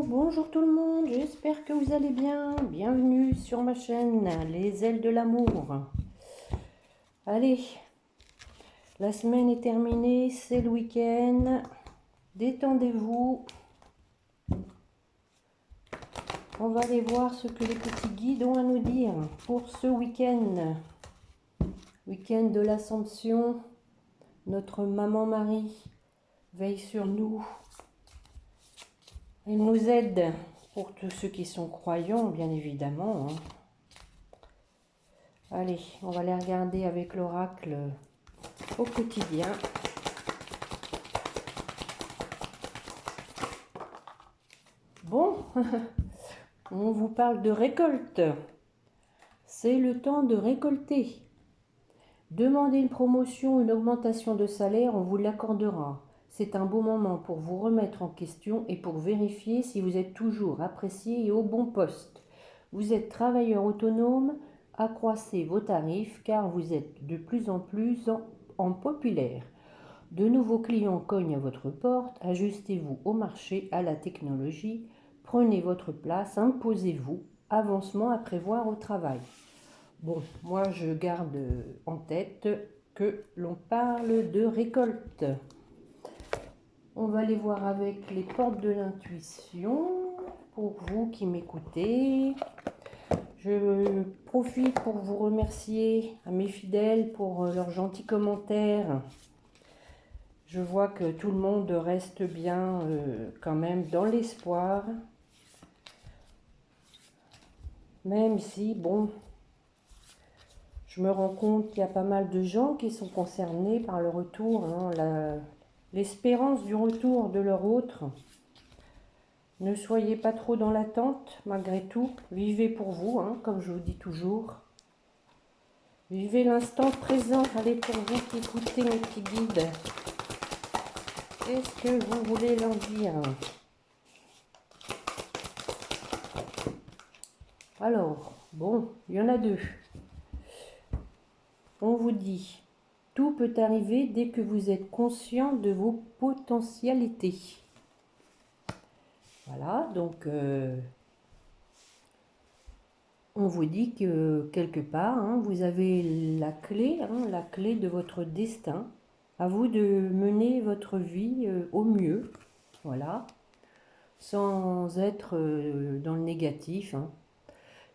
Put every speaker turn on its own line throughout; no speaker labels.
Bonjour tout le monde, j'espère que vous allez bien. Bienvenue sur ma chaîne, Les Ailes de l'amour. Allez, la semaine est terminée, c'est le week-end. Détendez-vous. On va aller voir ce que les petits guides ont à nous dire pour ce week-end. Week-end de l'Assomption. Notre maman Marie veille sur nous. Elle nous aide pour tous ceux qui sont croyants, bien évidemment. Allez, on va les regarder avec l'oracle au quotidien. Bon, on vous parle de récolte. C'est le temps de récolter. Demandez une promotion, une augmentation de salaire, on vous l'accordera. C'est un bon moment pour vous remettre en question et pour vérifier si vous êtes toujours apprécié et au bon poste. Vous êtes travailleur autonome, accroissez vos tarifs car vous êtes de plus en plus en populaire. De nouveaux clients cognent à votre porte, ajustez-vous au marché, à la technologie, prenez votre place, imposez-vous, avancement à prévoir au travail. Bon, moi je garde en tête que l'on parle de récolte. On va aller voir avec les portes de l'intuition pour vous qui m'écoutez. Je profite pour vous remercier à mes fidèles pour leurs gentils commentaires. Je vois que tout le monde reste bien quand même dans l'espoir. Même si, bon, je me rends compte qu'il y a pas mal de gens qui sont concernés par le retour, l'espérance du retour de leur autre. Ne soyez pas trop dans l'attente, malgré tout. Vivez pour vous, comme je vous dis toujours. Vivez l'instant présent. Allez, pour vous qui écoutez mes petits guides. Qu'est-ce que vous voulez leur dire? Alors, bon, il y en a deux. On vous dit, tout peut arriver dès que vous êtes conscient de vos potentialités. Voilà, donc on vous dit que quelque part, vous avez la clé de votre destin. À vous de mener votre vie au mieux, voilà, sans être dans le négatif.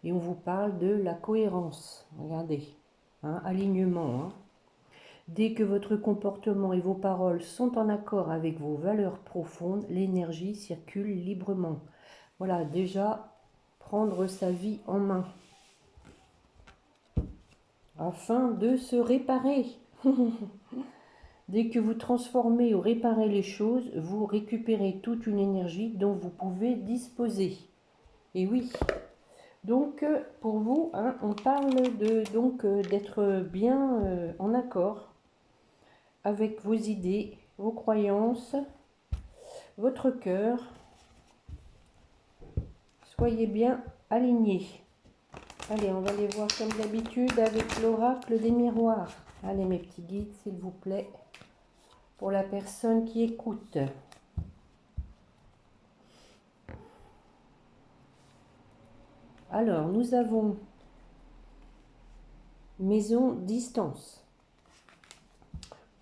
Et on vous parle de la cohérence, regardez, alignement. Dès que votre comportement et vos paroles sont en accord avec vos valeurs profondes, l'énergie circule librement. Voilà, déjà, prendre sa vie en main afin de se réparer. Dès que vous transformez ou réparez les choses, vous récupérez toute une énergie dont vous pouvez disposer. Et oui, donc pour vous, on parle d'être bien en accord avec vos idées, vos croyances, votre cœur. Soyez bien alignés. Allez, on va les voir comme d'habitude avec l'oracle des miroirs. Allez mes petits guides, s'il vous plaît, pour la personne qui écoute. Alors, nous avons maison distance.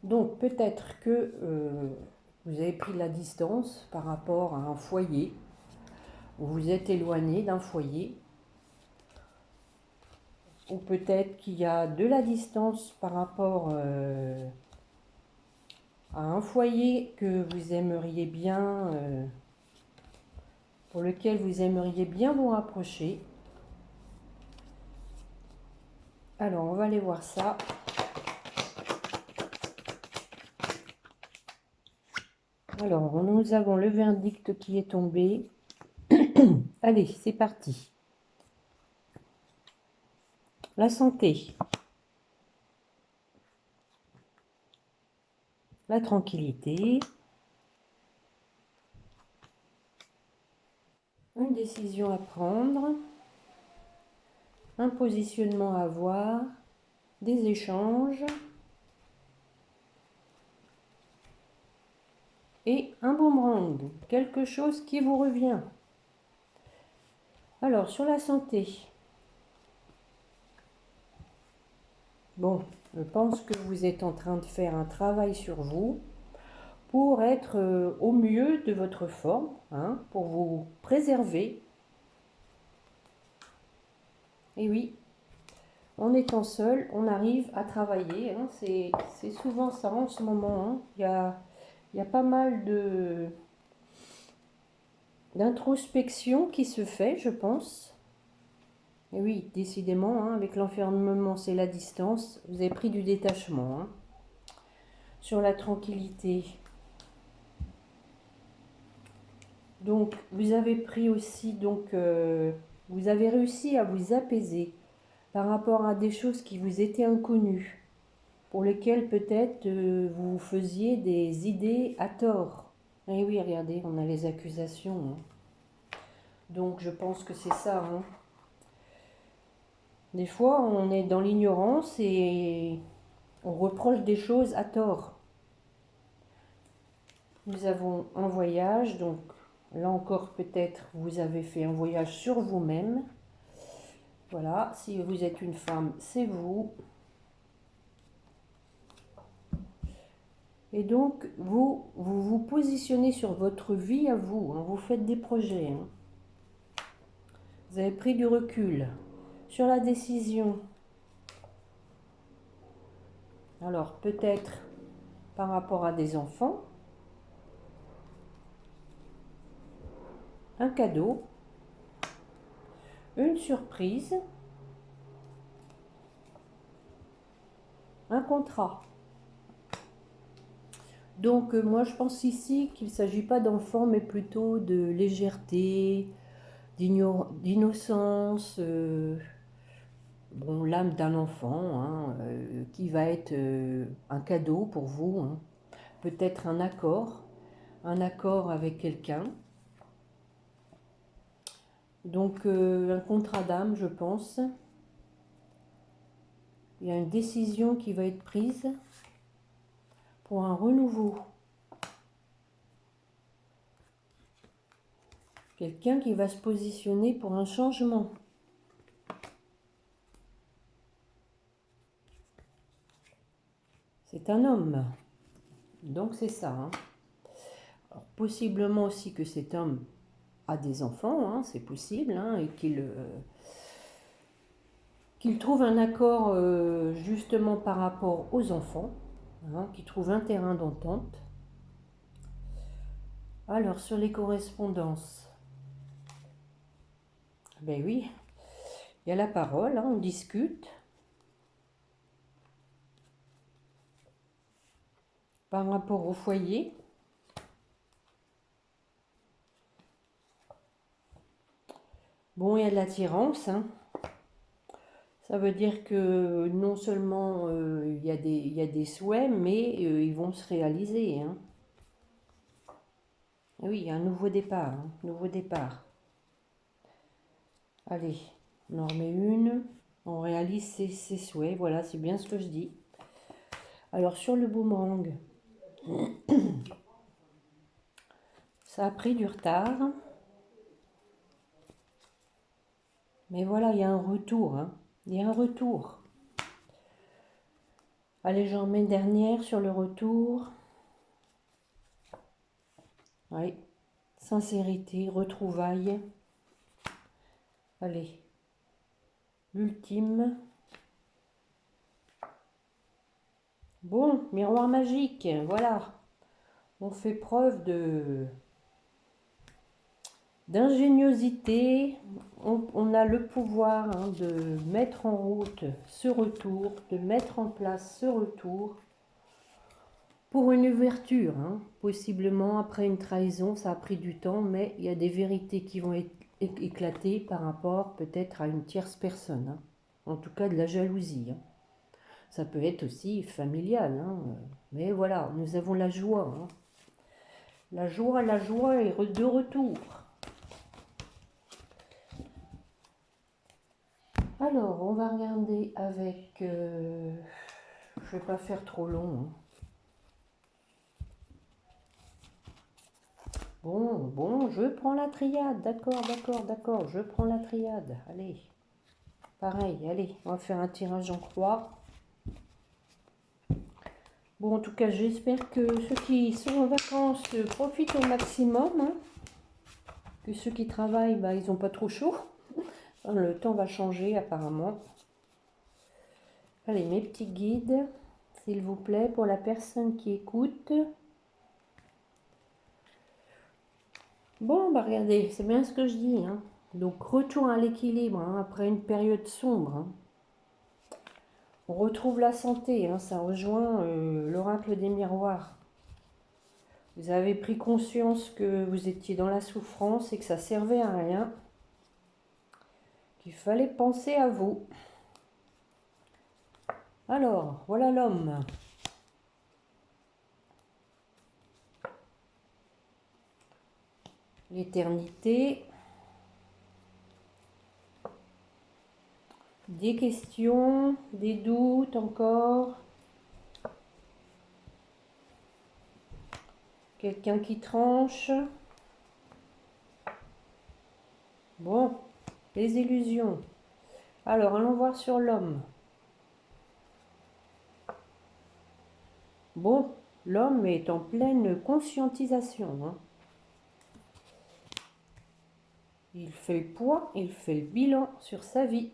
Donc, peut-être que vous avez pris la distance par rapport à un foyer. Vous êtes éloigné d'un foyer. Ou peut-être qu'il y a de la distance par rapport à un foyer que vous aimeriez bien, pour lequel vous aimeriez bien vous rapprocher. Alors, on va aller voir ça. Alors, nous avons le verdict qui est tombé. Allez, c'est parti. La santé. La tranquillité. Une décision à prendre. Un positionnement à avoir. Des échanges. Et un boomerang. Quelque chose qui vous revient. Alors, sur la santé. Bon, je pense que vous êtes en train de faire un travail sur vous pour être au mieux de votre forme, hein, pour vous préserver. Et oui, en étant seul, on arrive à travailler. Hein, c'est souvent ça en ce moment. Hein. Il y a pas mal d'introspection qui se fait, je pense. Et oui, décidément, hein, avec l'enfermement, c'est la distance. Vous avez pris du détachement. Hein. Sur la tranquillité. Donc, vous avez pris aussi, vous avez réussi à vous apaiser par rapport à des choses qui vous étaient inconnues, pour lesquelles peut-être vous faisiez des idées à tort. Et oui, regardez, on a les accusations. Hein. Donc, je pense que c'est ça. Hein. Des fois, on est dans l'ignorance et on reproche des choses à tort. Nous avons un voyage, donc là encore peut-être vous avez fait un voyage sur vous-même. Voilà, si vous êtes une femme, c'est vous. Et donc vous positionnez sur votre vie à vous, hein, vous faites des projets. Hein. Vous avez pris du recul sur la décision. Alors peut-être par rapport à des enfants, un cadeau, une surprise, un contrat. Donc moi je pense ici qu'il ne s'agit pas d'enfants mais plutôt de légèreté, d'innocence, bon, l'âme d'un enfant hein, qui va être un cadeau pour vous, hein. Peut-être un accord avec quelqu'un. Donc un contrat d'âme je pense. Il y a une décision qui va être prise pour un renouveau. Quelqu'un qui va se positionner pour un changement. C'est un homme. Donc c'est ça. Hein. Alors, possiblement aussi que cet homme a des enfants, hein, c'est possible, hein, et qu'il trouve un accord justement par rapport aux enfants, hein, qu'il trouve un terrain d'entente. Alors sur les correspondances, ben oui, il y a la parole, hein, on discute. Par rapport au foyer, bon, il y a de l'attirance. Hein. Ça veut dire que non seulement il y a des souhaits, mais ils vont se réaliser. Hein. Oui, il y a un nouveau départ. Hein, nouveau départ. Allez, on en remet une. On réalise ses souhaits. Voilà, c'est bien ce que je dis. Alors, sur le boomerang, ça a pris du retard. Mais voilà, il y a un retour. Hein. Il y a un retour. Allez, j'en remets une dernière sur le retour. Oui. Sincérité, retrouvailles. Allez. L'ultime. Bon, miroir magique, voilà. On fait preuve d'ingéniosité. On a le pouvoir hein, de mettre en route ce retour, de mettre en place ce retour pour une ouverture. Hein. Possiblement après une trahison, ça a pris du temps, mais il y a des vérités qui vont éclater par rapport peut-être à une tierce personne. Hein. En tout cas de la jalousie. Hein. Ça peut être aussi familial, hein. Mais voilà, nous avons la joie. Hein. La joie est de retour. Alors, on va regarder avec... je ne vais pas faire trop long. Hein. Bon, je prends la triade. D'accord, je prends la triade. Allez, pareil, allez, on va faire un tirage en croix. Bon, en tout cas, j'espère que ceux qui sont en vacances profitent au maximum, hein. Que ceux qui travaillent, bah, ils n'ont pas trop chaud. Le temps va changer apparemment. Allez, mes petits guides, s'il vous plaît, pour la personne qui écoute. Bon, bah regardez, c'est bien ce que je dis, hein. Donc, retour à l'équilibre, hein, après une période sombre, hein. On retrouve la santé, hein, ça rejoint l'oracle des miroirs. Vous avez pris conscience que vous étiez dans la souffrance et que ça servait à rien. Qu'il fallait penser à vous. Alors, voilà l'homme. L'éternité. Des questions, des doutes encore. Quelqu'un qui tranche. Bon, les illusions. Alors, allons voir sur l'homme. Bon, l'homme est en pleine conscientisation, hein. Il fait le poids, il fait le bilan sur sa vie.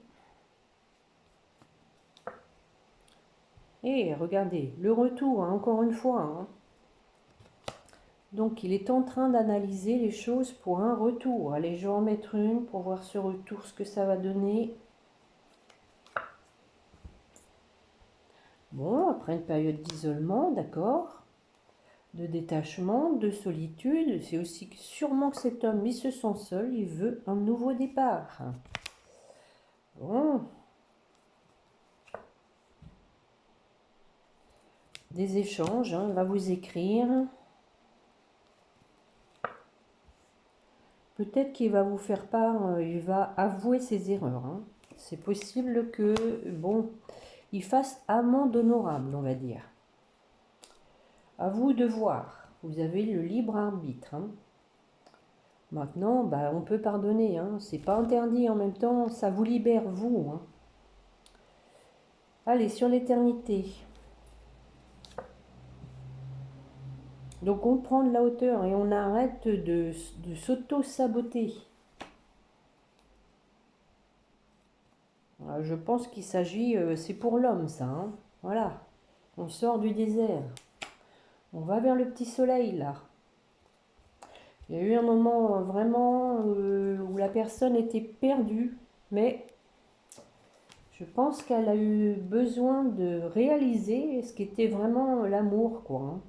Et regardez, le retour, hein, encore une fois, hein. Donc, il est en train d'analyser les choses pour un retour. Allez, je vais en mettre une pour voir ce retour, ce que ça va donner. Bon, après une période d'isolement, d'accord, de détachement, de solitude, c'est aussi sûrement que cet homme, il se sent seul, il veut un nouveau départ. Bon. Des échanges, hein, il va vous écrire. Peut-être qu'il va vous faire part, il va avouer ses erreurs, hein. C'est possible que, bon, il fasse amende honorable, on va dire. À vous de voir. Vous avez le libre arbitre, hein. Maintenant, bah, on peut pardonner, hein. C'est pas interdit en même temps, ça vous libère, vous, hein. Allez, sur l'éternité. Donc, on prend de la hauteur et on arrête de s'auto-saboter. Je pense qu'il s'agit, c'est pour l'homme, ça, hein. Voilà, on sort du désert. On va vers le petit soleil, là. Il y a eu un moment vraiment où la personne était perdue, mais je pense qu'elle a eu besoin de réaliser ce qu'était vraiment l'amour, quoi, hein.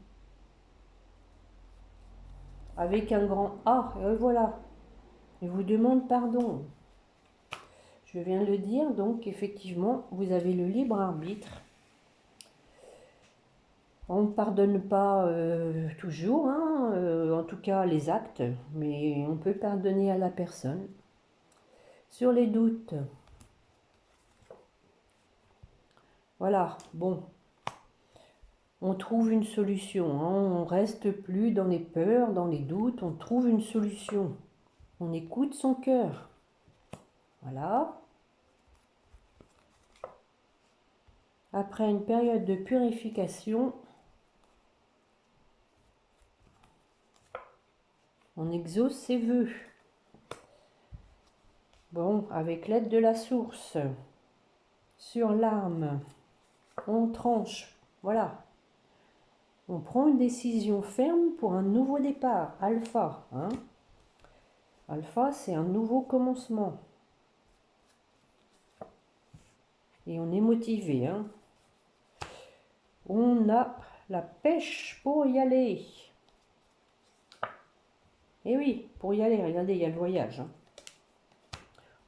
Avec un grand A, et voilà. Et vous demande pardon. Je viens de le dire, donc effectivement, vous avez le libre arbitre. On ne pardonne pas toujours, hein, en tout cas les actes, mais on peut pardonner à la personne. Sur les doutes, voilà, bon, on trouve une solution, hein, on ne reste plus dans les peurs, dans les doutes, on trouve une solution. On écoute son cœur. Voilà. Après une période de purification, on exauce ses vœux. Bon, avec l'aide de la source, sur l'âme, on tranche, voilà. On prend une décision ferme pour un nouveau départ, alpha, hein. Alpha, c'est un nouveau commencement. Et on est motivé, hein. On a la pêche pour y aller. Et oui, pour y aller, regardez, il y a le voyage, hein.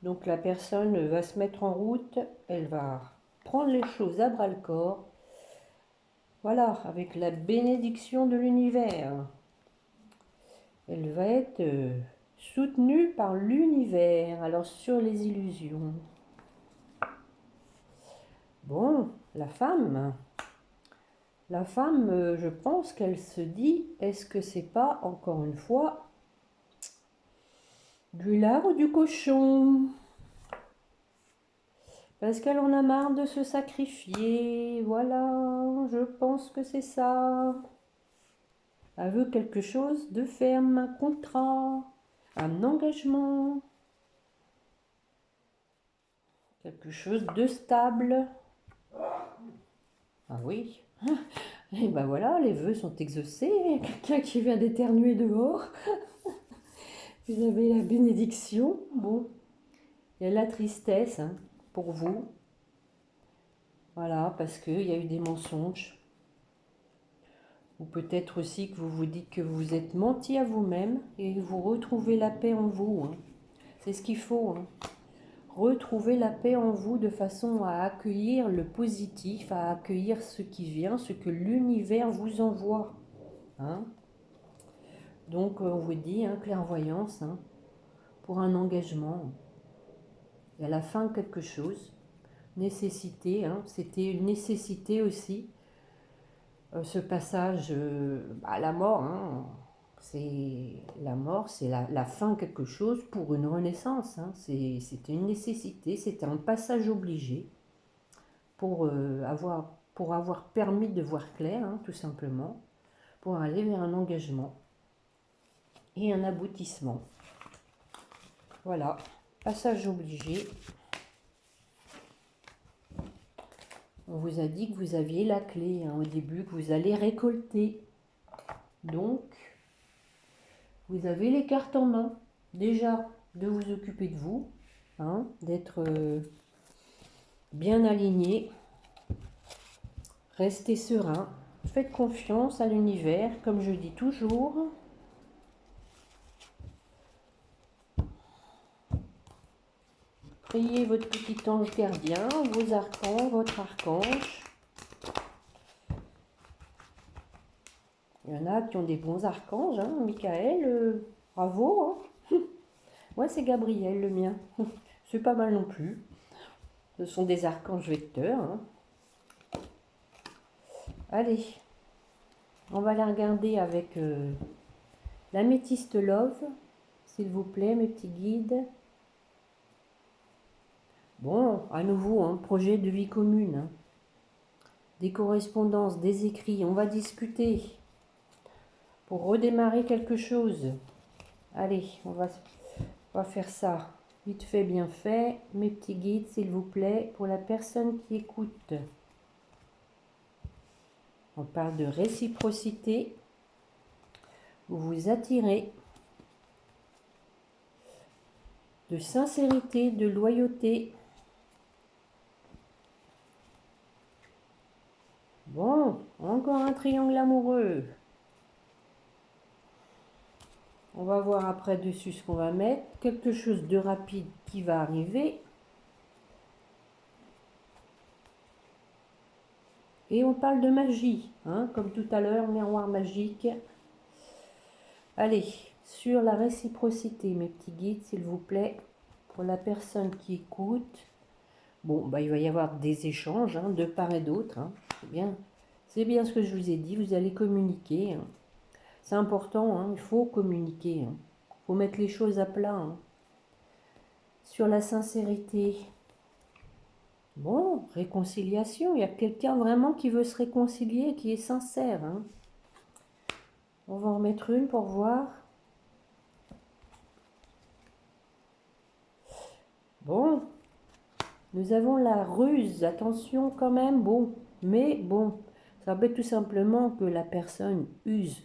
Donc la personne va se mettre en route, elle va prendre les choses à bras-le-corps. Voilà, avec la bénédiction de l'univers. Elle va être soutenue par l'univers. Alors sur les illusions. Bon, la femme, je pense qu'elle se dit, est-ce que c'est pas encore une fois Du lard ou du cochon? Parce qu'elle en a marre de se sacrifier. Voilà, je pense que c'est ça. Elle veut quelque chose de ferme, un contrat, un engagement, quelque chose de stable. Ah oui. Et ben voilà, les vœux sont exaucés. Il y a quelqu'un qui vient d'éternuer dehors. Vous avez la bénédiction. Bon, il y a la tristesse hein, pour vous. Voilà, parce qu'il y a eu des mensonges. Ou peut-être aussi que vous vous dites que vous êtes menti à vous-même et vous retrouvez la paix en vous. Hein. C'est ce qu'il faut. Hein. Retrouver la paix en vous de façon à accueillir le positif, à accueillir ce qui vient, ce que l'univers vous envoie. Hein. Donc on vous dit, hein, clairvoyance, hein, pour un engagement. Et à la fin quelque chose. Nécessité, hein, c'était une nécessité aussi. Ce passage à la mort, hein, c'est la mort, c'est la fin quelque chose pour une renaissance. Hein, c'était une nécessité, c'était un passage obligé pour avoir permis de voir clair, hein, tout simplement, pour aller vers un engagement et un aboutissement. Voilà, passage obligé. On vous a dit que vous aviez la clé hein, au début, que vous allez récolter. Donc, vous avez les cartes en main. Déjà, de vous occuper de vous, hein, d'être bien aligné. Restez serein. Faites confiance à l'univers, comme je dis toujours. Priez votre petit ange gardien, vos archanges, votre archange. Il y en a qui ont des bons archanges, hein. Michael, bravo. Hein. Moi, c'est Gabriel, le mien. C'est pas mal non plus. Ce sont des archanges vecteurs. Hein. Allez, on va la regarder avec l'améthyste love, s'il vous plaît, mes petits guides. Bon, à nouveau, un projet de vie commune. Hein. Des correspondances, des écrits, on va discuter pour redémarrer quelque chose. Allez, on va faire ça. Vite fait, bien fait. Mes petits guides, s'il vous plaît, pour la personne qui écoute. On parle de réciprocité. Vous vous attirez. De sincérité, de loyauté. Bon, encore un triangle amoureux. On va voir après dessus ce qu'on va mettre. Quelque chose de rapide qui va arriver. Et on parle de magie, hein, comme tout à l'heure, miroir magique. Allez, sur la réciprocité, mes petits guides, s'il vous plaît, pour la personne qui écoute. Bon, bah, il va y avoir des échanges hein, de part et d'autre. Hein. C'est bien ce que je vous ai dit, vous allez communiquer. Hein. C'est important, hein, il faut communiquer. Il faut mettre les choses à plat. Hein. Sur la sincérité. Bon, réconciliation, il y a quelqu'un vraiment qui veut se réconcilier, qui est sincère. Hein. On va en remettre une pour voir. Bon, nous avons la ruse, attention quand même, bon, mais bon, ça peut être tout simplement que la personne use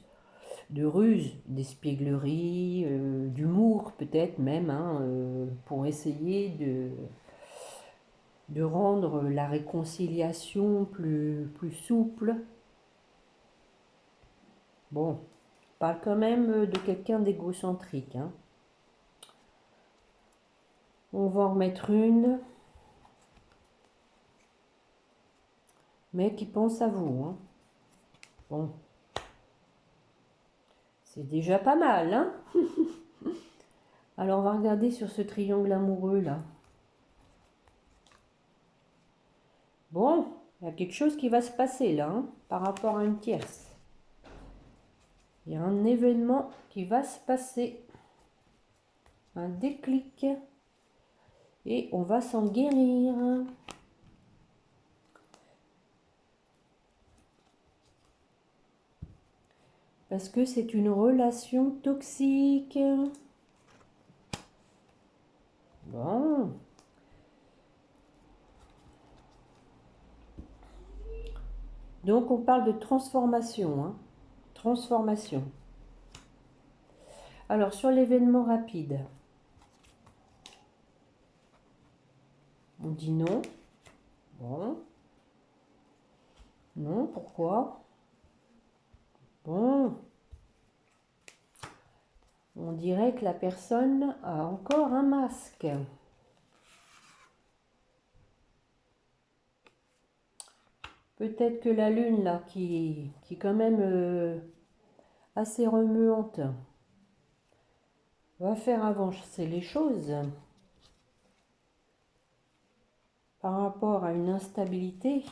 de ruse, d'espièglerie, d'humour peut-être même, hein, pour essayer de rendre la réconciliation plus souple. Bon, on parle quand même de quelqu'un d'égocentrique. Hein. On va en remettre une. Mais qui pense à vous. Hein. Bon. C'est déjà pas mal. Hein. Alors, on va regarder sur ce triangle amoureux là. Bon, il y a quelque chose qui va se passer là, hein, par rapport à une tierce. Il y a un événement qui va se passer. un déclic. Et on va s'en guérir. Parce que c'est une relation toxique. Bon. Donc on parle de transformation. Hein. Transformation. Alors sur l'événement rapide. On dit non. Bon. Non, pourquoi? Bon. On dirait que la personne a encore un masque. Peut-être que la lune, là, qui est quand même assez remuante, va faire avancer les choses par rapport à une instabilité.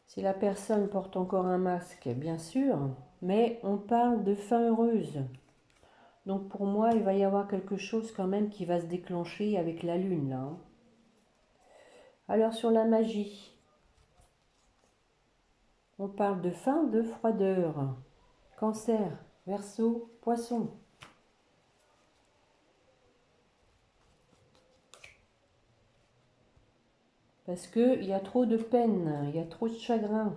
Si la personne porte encore un masque, bien sûr, mais on parle de fin heureuse. Donc pour moi, il va y avoir quelque chose quand même qui va se déclencher avec la lune, là. Alors sur la magie, on parle de fin de froideur. Cancer, Verseau, Poisson. Parce qu'il y a trop de peine, il y a trop de chagrin.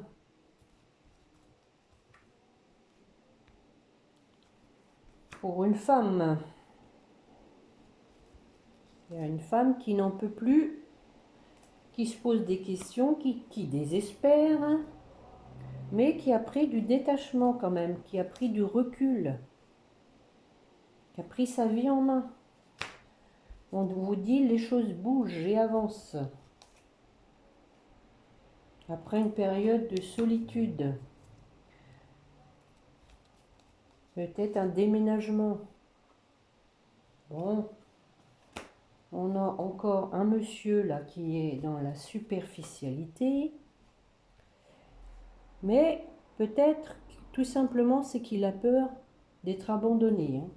Pour une femme, il y a une femme qui n'en peut plus, qui se pose des questions, qui désespère, mais qui a pris du détachement quand même, qui a pris du recul, qui a pris sa vie en main. On vous dit les choses bougent et avancent. Après une période de solitude, peut-être un déménagement. Bon, on a encore un monsieur là qui est dans la superficialité, mais peut-être tout simplement c'est qu'il a peur d'être abandonné. Hein.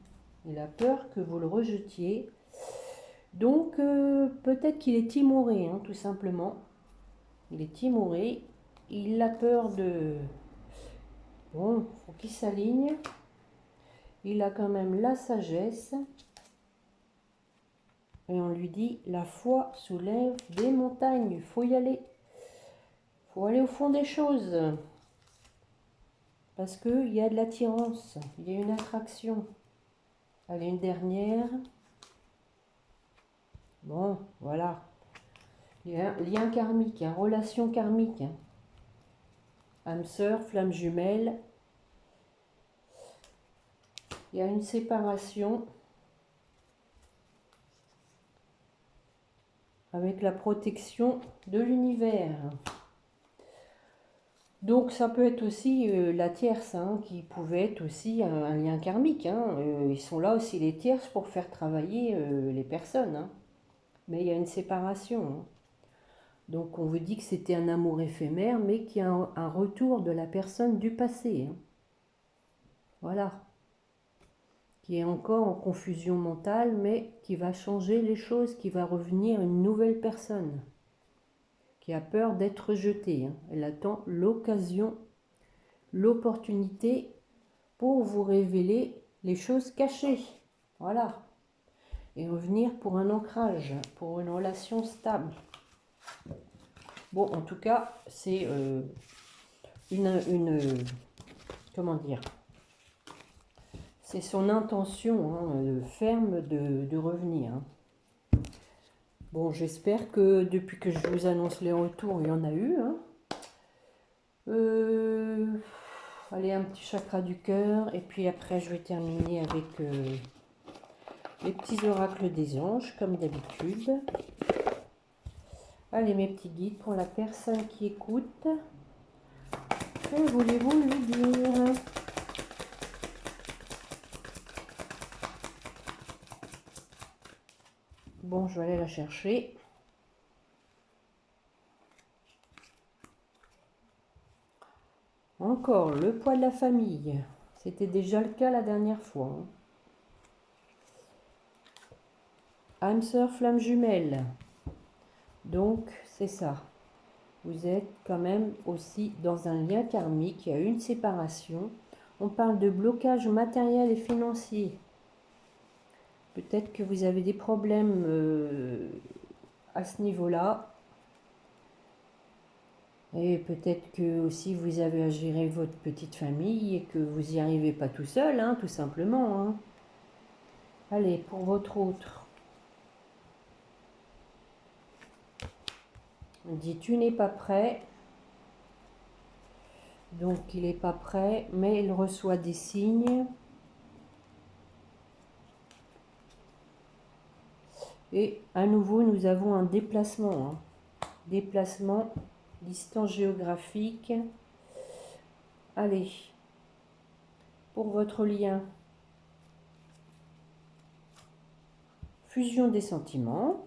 Il a peur que vous le rejetiez. Donc peut-être qu'il est timoré, hein, tout simplement. Il est timoré. Il a peur de... Bon, il faut qu'il s'aligne. Il a quand même la sagesse. Et on lui dit, la foi soulève des montagnes. Il faut y aller. Il faut aller au fond des choses. Parce qu'il y a de l'attirance. Il y a une attraction. Allez, une dernière. Bon, voilà. Il y a un lien karmique, une relation karmique. Hein. Âme sœur, flamme jumelle. Il y a une séparation avec la protection de l'univers. Donc ça peut être aussi la tierce, hein, qui pouvait être aussi un lien karmique. Hein. Ils sont là aussi les tierces pour faire travailler les personnes. Hein. Mais il y a une séparation. Hein. Donc on vous dit que c'était un amour éphémère, mais qu'il y a un retour de la personne du passé. Hein. Voilà. Qui est encore en confusion mentale, mais qui va changer les choses, qui va revenir une nouvelle personne, qui a peur d'être rejetée. Hein. Elle attend l'occasion, l'opportunité pour vous révéler les choses cachées. Voilà. Et revenir pour un ancrage, pour une relation stable. Bon, en tout cas, c'est comment dire, c'est son intention hein, ferme de revenir. Hein. Bon, j'espère que depuis que je vous annonce les retours, il y en a eu. Hein. Allez, un petit chakra du cœur. Et puis après, je vais terminer avec les petits oracles des anges, comme d'habitude. Allez, mes petits guides, pour la personne qui écoute, que voulez-vous lui dire? Bon, je vais aller la chercher. Encore le poids de la famille. C'était déjà le cas la dernière fois. Hein. âme sœur, flamme jumelle. Donc, c'est ça. Vous êtes quand même aussi dans un lien karmique, il y a une séparation. On parle de blocage matériel et financier. Peut-être que vous avez des problèmes à ce niveau-là. Et peut-être que aussi vous avez à gérer votre petite famille et que vous n'y arrivez pas tout seul, hein, tout simplement. Hein. Allez, pour votre autre. On dit tu n'es pas prêt. Donc il n'est pas prêt, mais il reçoit des signes. Et à nouveau, nous avons un déplacement. Hein. Déplacement, distance géographique. Allez, pour votre lien. Fusion des sentiments.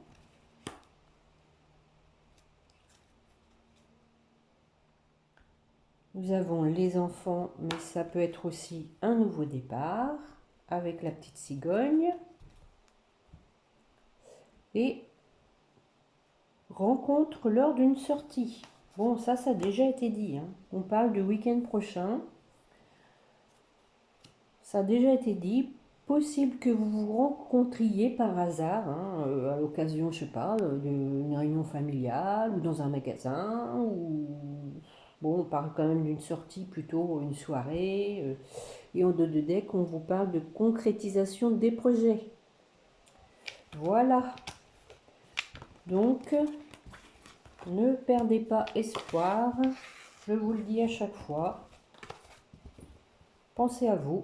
Nous avons les enfants, mais ça peut être aussi un nouveau départ avec la petite cigogne. Et rencontre lors d'une sortie. Bon, ça a déjà été dit. Hein. On parle du week-end prochain. Ça a déjà été dit. Possible que vous vous rencontriez par hasard, hein, à l'occasion, je sais pas, d'une réunion familiale ou dans un magasin. Ou... Bon, on parle quand même d'une sortie, plutôt une soirée. Et en dos de deck, on vous parle de concrétisation des projets. Voilà. Donc, ne perdez pas espoir. Je vous le dis à chaque fois. Pensez à vous.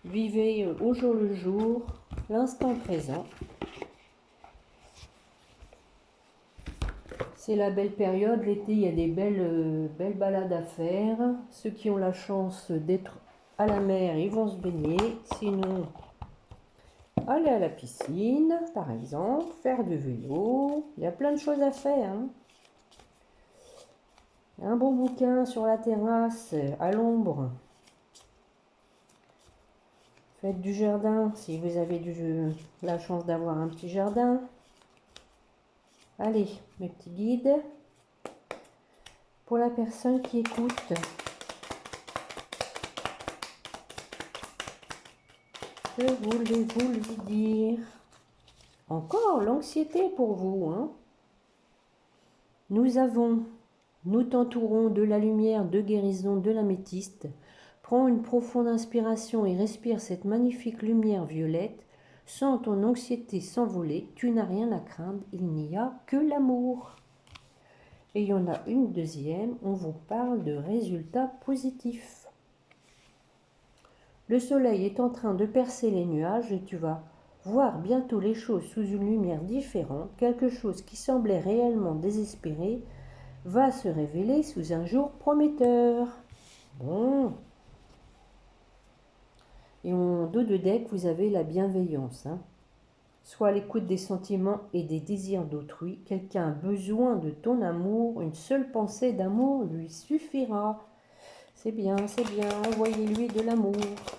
Vivez au jour le jour, l'instant présent. C'est la belle période. L'été, il y a des belles balades à faire. Ceux qui ont la chance d'être à la mer, ils vont se baigner. Sinon, aller à la piscine, par exemple, faire du vélo. Il y a plein de choses à faire. Hein. Un bon bouquin sur la terrasse, à l'ombre. Faites du jardin, si vous avez la chance d'avoir un petit jardin. Allez, mes petits guides. Pour la personne qui écoute. Que voulez-vous lui dire? Encore l'anxiété pour vous. Hein? Nous t'entourons de la lumière de guérison de l'améthyste. Prends une profonde inspiration et respire cette magnifique lumière violette. Sens ton anxiété s'envoler, tu n'as rien à craindre, il n'y a que l'amour. Et il y en a une deuxième, on vous parle de résultats positifs. Le soleil est en train de percer les nuages et tu vas voir bientôt les choses sous une lumière différente. Quelque chose qui semblait réellement désespéré va se révéler sous un jour prometteur. Bon. Et en dos de deck, vous avez la bienveillance. Hein. Sois à l'écoute des sentiments et des désirs d'autrui. Quelqu'un a besoin de ton amour. Une seule pensée d'amour lui suffira. C'est bien, envoyez-lui de l'amour.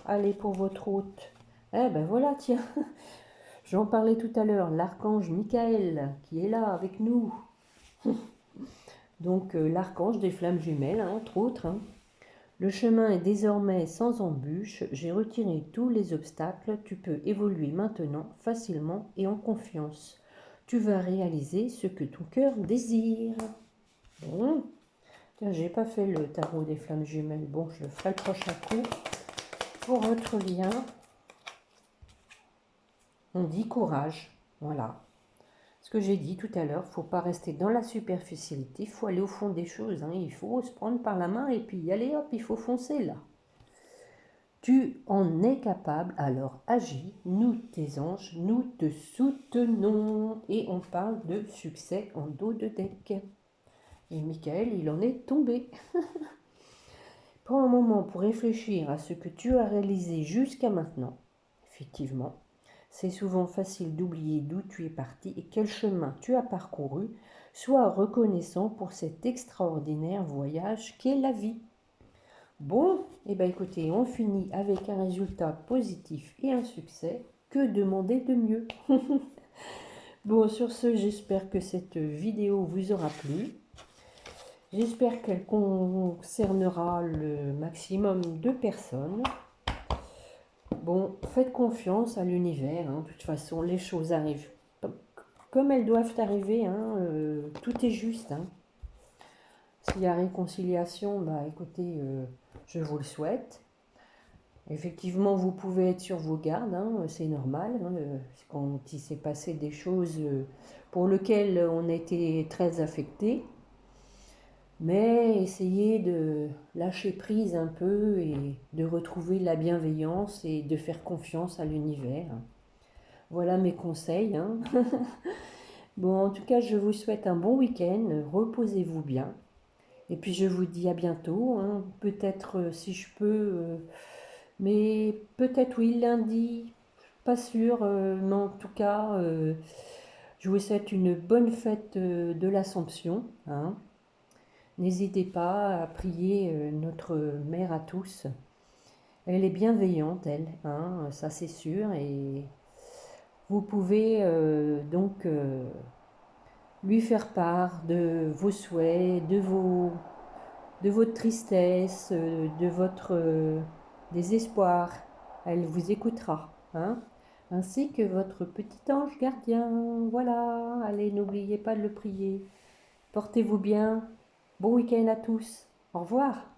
Allez pour votre hôte. Eh ben voilà, tiens. J'en parlais tout à l'heure, l'archange Michael qui est là avec nous. Donc l'archange des flammes jumelles, hein, entre autres. Hein. Le chemin est désormais sans embûche, j'ai retiré tous les obstacles, tu peux évoluer maintenant facilement et en confiance. Tu vas réaliser ce que ton cœur désire. Bon, tiens, j'ai pas fait le tarot des flammes jumelles, bon, je le ferai le prochain coup. Pour votre lien, on dit courage, voilà. Ce que j'ai dit tout à l'heure, il ne faut pas rester dans la superficialité, il faut aller au fond des choses. Hein. Il faut se prendre par la main et puis allez hop, il faut foncer là. Tu en es capable, alors agis, nous tes anges, nous te soutenons. Et on parle de succès en dos de deck. Et Michael, il en est tombé. Prends un moment pour réfléchir à ce que tu as réalisé jusqu'à maintenant. Effectivement. C'est souvent facile d'oublier d'où tu es parti et quel chemin tu as parcouru. Sois reconnaissant pour cet extraordinaire voyage qu'est la vie. Bon, et bien écoutez, on finit avec un résultat positif et un succès. Que demander de mieux? Bon, sur ce, j'espère que cette vidéo vous aura plu. J'espère qu'elle concernera le maximum de personnes. Bon, faites confiance à l'univers, hein. De toute façon, les choses arrivent comme elles doivent arriver, hein. Tout est juste, hein. S'il y a réconciliation, bah écoutez, je vous le souhaite. Effectivement, vous pouvez être sur vos gardes, hein, c'est normal, hein, quand il s'est passé des choses pour lesquelles on a été très affecté. Mais essayez de lâcher prise un peu et de retrouver la bienveillance et de faire confiance à l'univers. Voilà mes conseils, hein. Bon, en tout cas, je vous souhaite un bon week-end, reposez-vous bien. Et puis je vous dis à bientôt, hein. Peut-être si je peux, mais peut-être oui, lundi, pas sûr, mais en tout cas, je vous souhaite une bonne fête de l'Assomption, hein. N'hésitez pas à prier notre mère à tous. Elle est bienveillante, elle, hein, ça c'est sûr. Et vous pouvez donc lui faire part de vos souhaits, de votre tristesse, de votre désespoir. Elle vous écoutera, hein, ainsi que votre petit ange gardien. Voilà, allez, n'oubliez pas de le prier. Portez-vous bien. Bon week-end à tous. Au revoir.